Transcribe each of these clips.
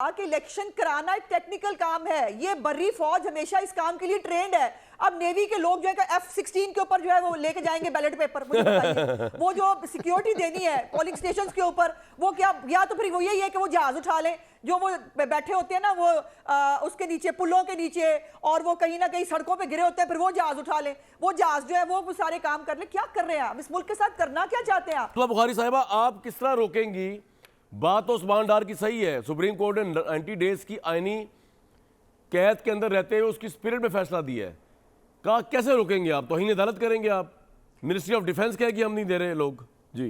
कि इलेक्शन कराना एक टेक्निकल काम है, ये बर्री फौज हमेशा इस काम के लिए ट्रेंड है। अब नेवी के लोग जो है F-16 के ऊपर जो है वो लेके जाएंगे बैलेट पेपर, मुझे बताइए वो जो सिक्योरिटी देनी है पोलिंग स्टेशंस के ऊपर, वो क्या, या तो फिर वो यही है कि वो जहाज उठा ले, जो वो बैठे होते हैं ना वो उसके नीचे, पुलों के नीचे, और वो कहीं ना कहीं सड़कों पे गिरे होते हैं, फिर वो जहाज उठा ले, वो जहाज जो है वो सारे काम कर ले। क्या कर रहे हैं आप इस मुल्क के साथ, करना क्या चाहते हैं आप? बुखारी साहिबा, आप किस तरह रोकेंगी? बात तो उस्मान डार की सही है, सुप्रीम कोर्ट ने 90 डेज की आईनी कैद के अंदर रहते हुए उसकी स्पिरिट में फैसला दिया है। कहा कैसे रोकेंगे आप? तौहीन अदालत करेंगे आप? मिनिस्ट्री ऑफ डिफेंस कहे कि हम नहीं दे रहे लोग जी।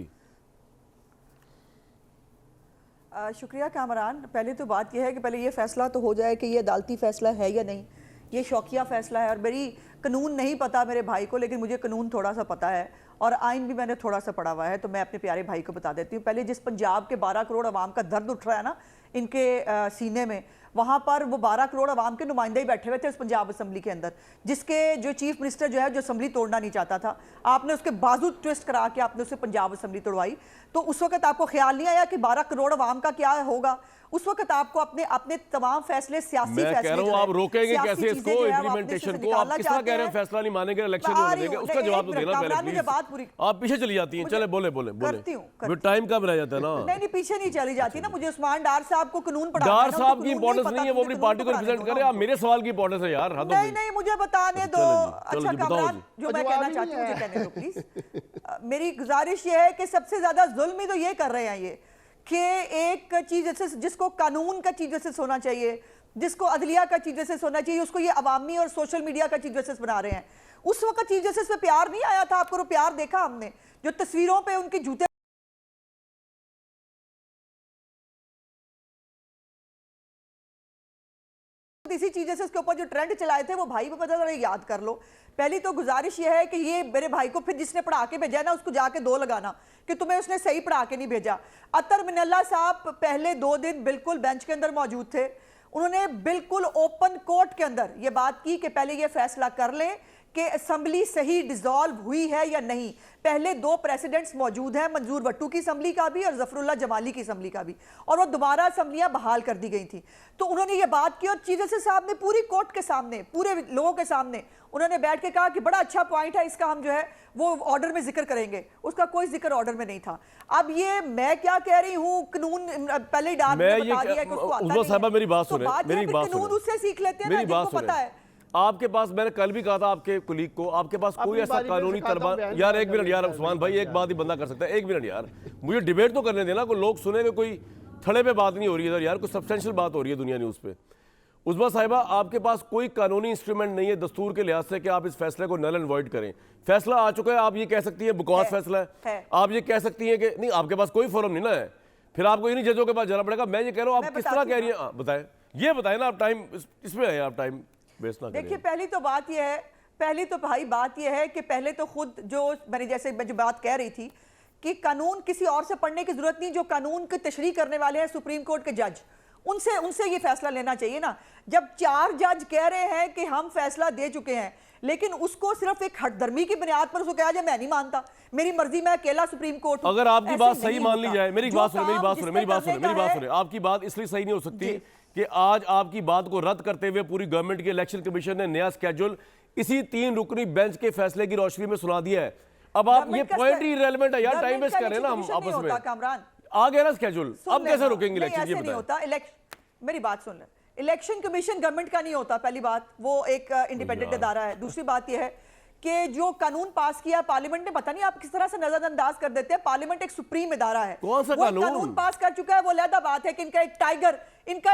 शुक्रिया कामरान। पहले तो बात यह है कि पहले ये फैसला तो हो जाए कि ये अदालती फैसला है या नहीं, ये शौकिया फैसला है। और मेरी कानून नहीं पता मेरे भाई को, लेकिन मुझे कानून थोड़ा सा पता है और आइन भी मैंने थोड़ा सा पढ़ा हुआ है, तो मैं अपने प्यारे भाई को बता देती हूँ। पहले जिस पंजाब के 12 करोड़ आवाम का दर्द उठ रहा है ना इनके सीने में, वहाँ पर वो 12 करोड़ आवाम के नुमाइंदे ही बैठे हुए थे उस पंजाब असम्बली के अंदर, जिसके जो चीफ मिनिस्टर जो है जो असम्बली तोड़ना नहीं चाहता था, आपने उसके बाजू ट्विस्ट करा के आपने उसे पंजाब असम्बली तोड़वाई। तो उस वक्त आपको ख्याल नहीं आया कि 12 करोड़ आवाम का क्या होगा? उस वक्त आपको अपने अपने तमाम फैसले, सियासी मैं फैसले, कह रहा हूं आप रोकेंगे कैसे इसको, इम्प्लीमेंटेशन को? आप किस तरह कह रहे हैं फैसला नहीं मानेंगे, इलेक्शन नहीं होने देंगे? उसका जवाब तो देना पहले प्लीज। आप पीछे चली जाती हैं, चले बोले बोले बोले, टाइम कब रह जाता है ना। नहीं पीछे नहीं चली जाती ना, मुझे उस्मान डार साहब को कानून पढ़ाना है। डार साहब की इंपॉर्टेंस नहीं है, वो अपनी पार्टी को रिप्रेजेंट करे, आप मेरे सवाल की इंपॉर्टेंस है यार। नहीं मुझे बताने दो। अच्छा कामरान, जो मैं कहना चाहती हूँ मुझे कहने दो प्लीज। मेरी गुजारिश ये है कि सबसे ज्यादा जुल्म ही तो ये कर रहे हैं ये, कि एक चीज जैसे जिसको कानून का चीफ जस्टिस होना चाहिए, जिसको अदलिया का चीफ जस्टिस होना चाहिए, उसको ये अवामी और सोशल मीडिया का चीफ जस्टिस बना रहे हैं। उस वक्त चीफ जस्टिस पे प्यार नहीं आया था आपको? प्यार देखा हमने, जो तस्वीरों पे उनके जूते इसी चीज जैसे इसके ऊपर जो ट्रेंड चलाए थे वो भाई को पता था, याद कर लो। पहली तो गुजारिश ये है कि ये मेरे भाई को फिर जिसने पढ़ा के भेजा ना उसको जाके 2 लगाना कि तुम्हें उसने सही पढ़ा के नहीं भेजा। अतर मिनल्ला साहब पहले 2 दिन बिल्कुल बेंच के अंदर मौजूद थे, उन्होंने बिल्कुल ओपन कोर्ट के अंदर ये बात की कि पहले ये फैसला कर लें कि असेंबली सही डिसॉल्व हुई है या नहीं। पहले 2 प्रेसिडेंट्स मौजूद हैं, मंजूर भट्टू की असेंबली का भी और जफरुल्लाह जमाली की असेंबली का भी, और वो दोबारा असेंबलियां बहाल कर दी गई थी। तो उन्होंने ये बात की और चीफ जस्टिस साहब ने पूरी कोर्ट के सामने, पूरे लोगों के सामने उन्होंने बैठ के कहा कि बड़ा अच्छा पॉइंट है, इसका हम जो है वो ऑर्डर में जिक्र करेंगे। उसका कोई जिक्र ऑर्डर में नहीं था। अब ये मैं क्या कह रही हूँ, कानून पहले ही डाल बता दिया कि उसको आता नहीं है। मेरी बात सुने, मेरी बात सुने, कानून उससे सीख लेते हैं ना जिनको पता है। आपके पास, मैंने कल भी कहा था आपके कुलीग को, आपके पास कोई ऐसा कानूनी तरबान, यार एक मिनट यार उस्मान भाई, एक बात ही बंदा कर सकता है, एक मिनट यार, मुझे डिबेट तो करने देना, कोई लोग सुनेंगे, कोई थड़े पे बात नहीं हो रही है इधर यार, कोई सब्सटेंशियल बात हो रही है दुनिया न्यूज़ पे। उस्मा साहिबा, आपके पास कोई कानूनी इंस्ट्रूमेंट नहीं है दस्तूर के लिहाज से कि आप इस फैसले को नल एंड वॉइड करें। फैसला आ चुका है, आप ये कह सकती है बकवास फैसला है, आप ये कह सकती हैं कि नहीं, आपके पास कोई फोरम नहीं ना है, फिर आपको इन्हीं जजों के पास जाना पड़ेगा। मैं ये कह रहा हूँ, आप किस तरह कह रही हैं, बताएं, ये बताएं ना, आप टाइम इसमें है, आप टाइम वेस्ट ना करें। देखिए पहली तो बात यह है, पहली तो भाई बात यह है कि पहले तो खुद जो मैंने जैसे मैं जो बात कह रही थी कि कानून किसी और से पढ़ने की जरूरत नहीं, जो कानून की तशरीह करने वाले हैं सुप्रीम कोर्ट के जज, उनसे ये फैसला लेना चाहिए ना। जब 4 जज कह रहे हैं कि हम फैसला दे चुके हैं, लेकिन उसको सिर्फ एक हटधर्मी की बुनियाद पर उसको कहा जाए मैं नहीं मानता, मेरी मर्जी, मैं अकेला सुप्रीम कोर्ट। अगर आपकी बात सही मान ली जाए, मेरी बात सुने, आपकी बात इसलिए सही नहीं हो सकती कि आज आपकी बात को रद्द करते हुए पूरी गवर्नमेंट की इलेक्शन कमीशन ने नया स्केड्यूल इसी 3 रुकनी बेंच के फैसले की रोशनी में सुना दिया है। अब आप ये पॉइंट ही इरेलेवेंट है यार, टाइम वेस्ट कर रहे हैं ना हम आपस में। आ गया ना स्केड्यूल, अब कैसे रोकेंगे इलेक्शन? ये नहीं होता मेरी बात सुन ले, इलेक्शन कमीशन गवर्नमेंट का नहीं होता, पहली बात, वो एक इंडिपेंडेंट अदारा है। दूसरी बात यह है कि जो कानून पास किया पार्लियामेंट ने, पता नहीं आप किस तरह से नजरअंदाज कर देते हैं, पार्लियामेंट एक सुप्रीम इदारा है, कौन सा कानून पास कर चुका है। वो अलग बात है कि इनका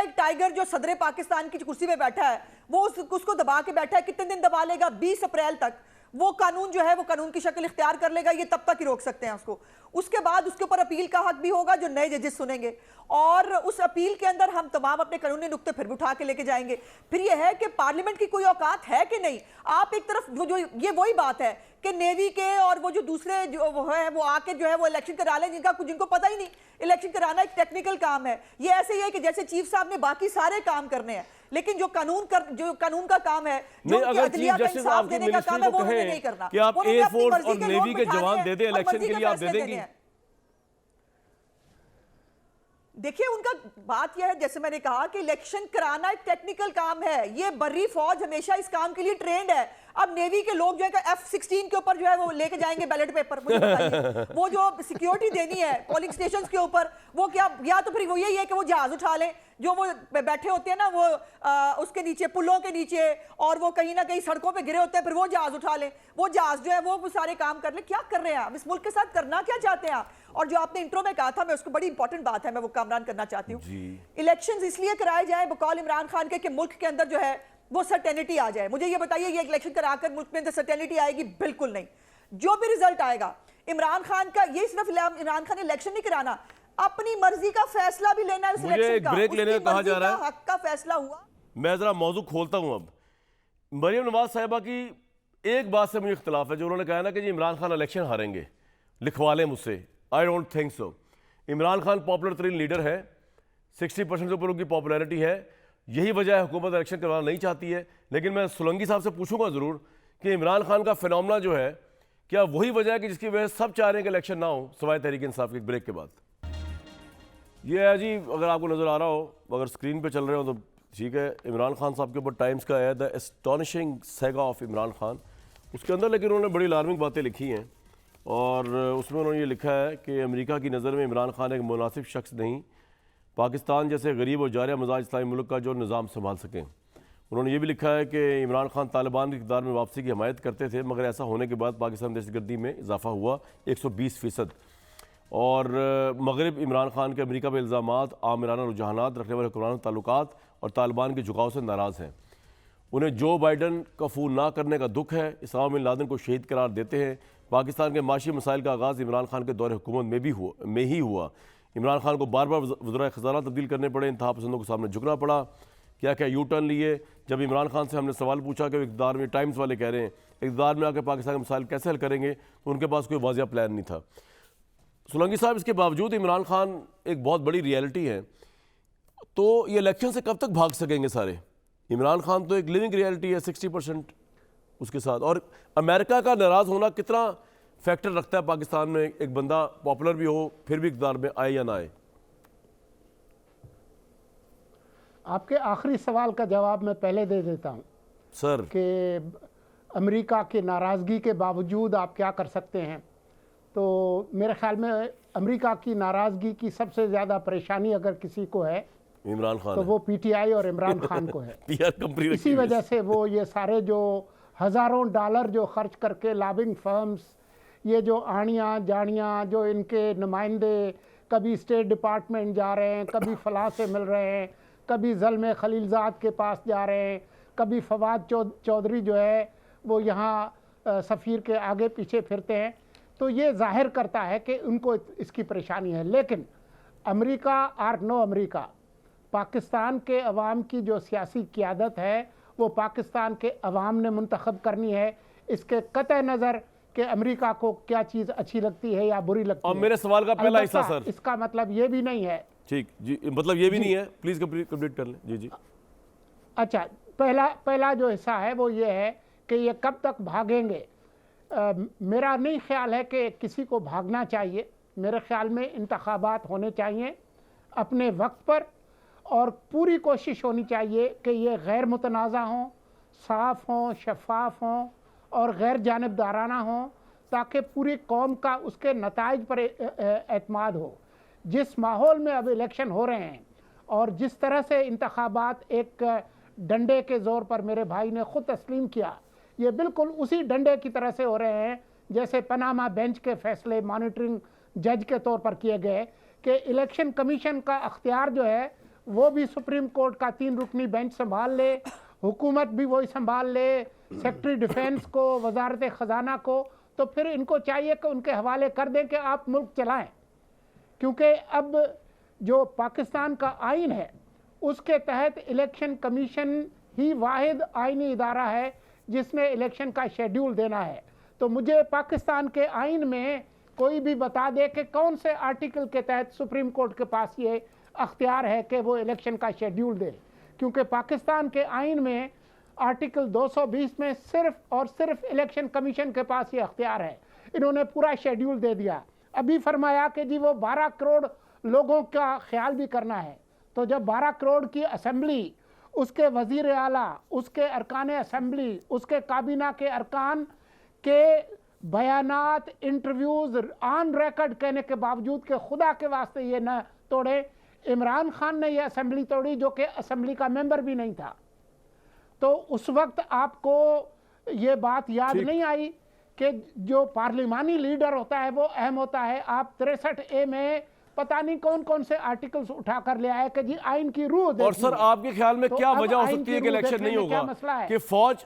एक टाइगर जो सदर पाकिस्तान की कुर्सी पे बैठा है, वो उसको दबा के बैठा है। कितने दिन दबा लेगा? 20 अप्रैल तक वो कानून जो है वो कानून की शक्ल इख्तियार कर लेगा, ये तब तक ही रोक सकते हैं उसको। उसके बाद उसके ऊपर अपील का हक भी होगा जो नए जजेस सुनेंगे, और उस अपील के अंदर हम तमाम अपने कानूनी नुक्ते फिर भी उठा के लेके जाएंगे। फिर यह है कि पार्लियामेंट की कोई औकात है कि नहीं। आप एक तरफ जो ये वही बात है कि नेवी के और वो जो दूसरे जो वो है वो आके जो है वो इलेक्शन करा लें, जिनको पता ही नहीं इलेक्शन कराना एक टेक्निकल काम है। ये ऐसे ही है कि जैसे चीफ साहब ने बाकी सारे काम करने हैं, लेकिन जो कानून का काम है, जो अदलिया का इंसाफ देने का काम है, वो उन्होंने नहीं करना। कि आप एयरफोर्स और नेवी के जवान दे दें इलेक्शन के लिए, आप दे देंगे? देखिए उनका बात यह है, जैसे मैंने कहा कि इलेक्शन कराना एक टेक्निकल काम है, ये बर्री फौज हमेशा इस काम के लिए ट्रेंड है। अब नेवी के लोग जो है F-16 के ऊपर जो है वो लेके जाएंगे बैलेट पेपर, मुझे बताइए वो जो सिक्योरिटी देनी है पोलिंग स्टेशंस के ऊपर, वो क्या, या तो फिर वो यही है कि वो जहाज उठा ले, जो वो बैठे होते हैं ना वो उसके नीचे, पुलों के नीचे, और वो कहीं ना कहीं सड़कों पे गिरे होते हैं, फिर वो जहाज उठा ले, वो जहाज जो है वो सारे काम कर ले। क्या कर रहे हैं आप इस मुल्क के साथ, करना क्या चाहते हैं आप? और जो आपने इंट्रो में कहा था, मैं उसको बड़ी इंपॉर्टेंट बात है, मैं वो कामरान करना चाहती हूँ, इलेक्शंस इसलिए कराए जाए बकौल इमरान खान के कि मुल्क के अंदर जो है वो सर्टेनिटी आ जाए। मुझे ये बताइए, ये इलेक्शन कराकर मुल्क में अंदर सर्टेनिटी आएगी? बिल्कुल नहीं। जो भी रिजल्ट आएगा इमरान खान का, ये सिर्फ इमरान खान ने इलेक्शन नहीं कराना, अपनी मर्जी का फैसला भी लेना है। मुझे एक ब्रेक लेने को कहा जा रहा है, हक का फैसला हुआ। मैं जरा मौजू खोलता हूं। अब मरियम नवाज साहिबा की एक बात से मुझे इख्तिलाफ है, जो उन्होंने कहा ना कि जी इमरान खान इलेक्शन हारेंगे, लिखवा लें मुझसे। I don't think so. Imran Khan popular तरीन लीडर है, 60% से ऊपर उनकी पॉपुलैरिटी है, यही वजह है हुकूमत इलेक्शन करवाना नहीं चाहती है। लेकिन मैं सोलंकी साहब से पूछूंगा ज़रूर कि इमरान खान का फिनोमेना जो है, क्या वही वजह है कि जिसकी वजह से सब चाह रहे हैं कि इलेक्शन ना हो, सवाए तहरीक इंसाफ के ब्रेक के बाद? ये है जी, अगर आपको नज़र आ रहा हो, अगर स्क्रीन पे चल रहे हो तो ठीक है। इमरान खान साहब के ऊपर टाइम्स का है the astonishing saga of Imran Khan. उसके अंदर लेकिन उन्होंने बड़ी अलार्मिंग बातें लिखी हैं, और उसमें उन्होंने ये लिखा है कि अमेरिका की नज़र में इमरान खान एक मुनासिब शख्स नहीं, पाकिस्तान जैसे गरीब और जारिया मजाज इस्लामी मुल्क का जो निज़ाम संभाल सकें। उन्होंने ये भी लिखा है कि इमरान खान तालिबान की इक़्तिदार में वापसी की हमायत करते थे, मगर ऐसा होने के बाद पाकिस्तान दहशतगर्दी में इजाफा हुआ 120%। और मगरब इमरान खान के अमेरिका पर इल्ज़ामात आमिराना रुझानात रखने वाले हुक्मरान ताल्लुकात और तालिबान के झुकाव से नाराज़ हैं। उन्हें जो बाइडन का फ़ोन ना करने का दुख है, इस्लामा बिन लादेन को शहीद करार देते हैं। पाकिस्तान के माशी मसाइल का आगाज़ इमरान खान के दौरे हुकूमत में ही हुआ। इमरान खान को बार बार वज़राए ख़ज़ाना तब्दील करने पड़े, इंतहा पसंदों के सामने झुकना पड़ा, क्या क्या यू टर्न लिए। जब इमरान खान से हमने सवाल पूछा कि इक़्तिदार में, टाइम्स वाले कह रहे हैं इक़्तिदार में आकर पाकिस्तान के मसाइल कैसे हल करेंगे, तो उनके पास कोई वाज़िया प्लान नहीं था। सोलंकी साहब, इसके बावजूद इमरान खान एक बहुत बड़ी रियलिटी है, तो ये इलेक्शन से कब तक भाग सकेंगे सारे? इमरान खान तो एक लिविंग रियलिटी है 60% उसके साथ। और अमेरिका का नाराज़ होना कितना फैक्टर रखता है पाकिस्तान में, एक बंदा पॉपुलर भी हो फिर भी इक़्तिदार में आए या ना आए? आपके आखिरी सवाल का जवाब मैं पहले दे देता हूं सर, कि अमेरिका की नाराज़गी के बावजूद आप क्या कर सकते हैं। तो मेरे ख्याल में अमेरिका की नाराज़गी की सबसे ज़्यादा परेशानी अगर किसी को है इमरान खान तो है। वो पीटीआई और इमरान खान को है। PR कंपनी इसी वजह से वो ये सारे जो हज़ारों डॉलर जो खर्च करके लॉबिंग फर्म्स, ये जो आड़ियाँ जाड़ियाँ, जो इनके नुमाइंदे कभी स्टेट डिपार्टमेंट जा रहे हैं, कभी फलाह से मिल रहे हैं, कभी ज़ल्म खलीलज़ाद के पास जा रहे हैं, कभी फवाद चौधरी जो है वो यहाँ सफ़ीर के आगे पीछे फिरते हैं, तो ये जाहिर करता है कि उनको इसकी परेशानी है। लेकिन अमेरिका और नो अमेरिका, पाकिस्तान के अवाम की जो सियासी क़ियादत है वो पाकिस्तान के अवाम ने मुंतखब करनी है, इसके कतई नज़र कि अमेरिका को क्या चीज़ अच्छी लगती है या बुरी लगती है। और मेरे सवाल का पहला हिस्सा सर, इसका मतलब ये भी नहीं है, ठीक जी, मतलब ये भी नहीं है, प्लीज़ कंप्लीट कर लें। जी जी। अच्छा, पहला जो हिस्सा है वो ये है कि ये कब तक भागेंगे। मेरा नहीं ख्याल है कि किसी को भागना चाहिए। मेरे ख्याल में इंतखाबात होने चाहिए अपने वक्त पर, और पूरी कोशिश होनी चाहिए कि ये गैर मुतनाज़ा हों, साफ़ हों, शफाफ हों और गैर जानिबदाराना हों, ताकि पूरी कौम का उसके नताइज पर एतमाद हो। जिस माहौल में अब इलेक्शन हो रहे हैं और जिस तरह से इंतखाबात एक डंडे के ज़ोर पर, मेरे भाई ने ख़ुद तस्लीम किया, ये बिल्कुल उसी डंडे की तरह से हो रहे हैं जैसे पनामा बेंच के फैसले मॉनिटरिंग जज के तौर पर किए गए, कि इलेक्शन कमीशन का अख्तियार जो है वो भी सुप्रीम कोर्ट का 3 रुकनी बेंच संभाल ले, हुकूमत भी वही संभाल ले, सेक्रेटरी डिफेंस को, वजारत ख़जाना को, तो फिर इनको चाहिए कि उनके हवाले कर दें कि आप मुल्क चलाएं। क्योंकि अब जो पाकिस्तान का आइन है उसके तहत इलेक्शन कमीशन ही वाहिद आइनी इदारा है जिसने इलेक्शन का शेड्यूल देना है। तो मुझे पाकिस्तान के आइन में कोई भी बता दे कि कौन से आर्टिकल के तहत सुप्रीम कोर्ट के पास ये अख्तियार है कि वो इलेक्शन का शेड्यूल दे। क्योंकि पाकिस्तान के आइन में आर्टिकल 220 में सिर्फ और सिर्फ इलेक्शन कमीशन के पास ये अख्तियार है। इन्होंने पूरा शेड्यूल दे दिया। अभी फरमाया कि जी वो 12 करोड़ लोगों का ख्याल भी करना है। तो जब 12 करोड़ की असेंबली, उसके वजीर आला, उसके अरकान असेंबली, उसके काबीना के अरकान के बयानात, इंटरव्यूज ऑन रिकॉर्ड कहने के बावजूद कि खुदा के वास्ते ये न तोड़े, इमरान खान ने ये असेंबली तोड़ी जो कि असेंबली का मेंबर भी नहीं था। तो उस वक्त आपको ये बात याद नहीं आई कि जो पार्लिमानी लीडर होता है वो अहम होता है। आप 63A में पता नहीं कौन कौन से आर्टिकल्स उठाकर ले आए कि जी आइन की रूह और सर आपके ख्याल में तो क्या अब वजह हो आइन सकती की है कि रूह इलेक्शन देखने नहीं में क्या होगा मसला है? कि फौज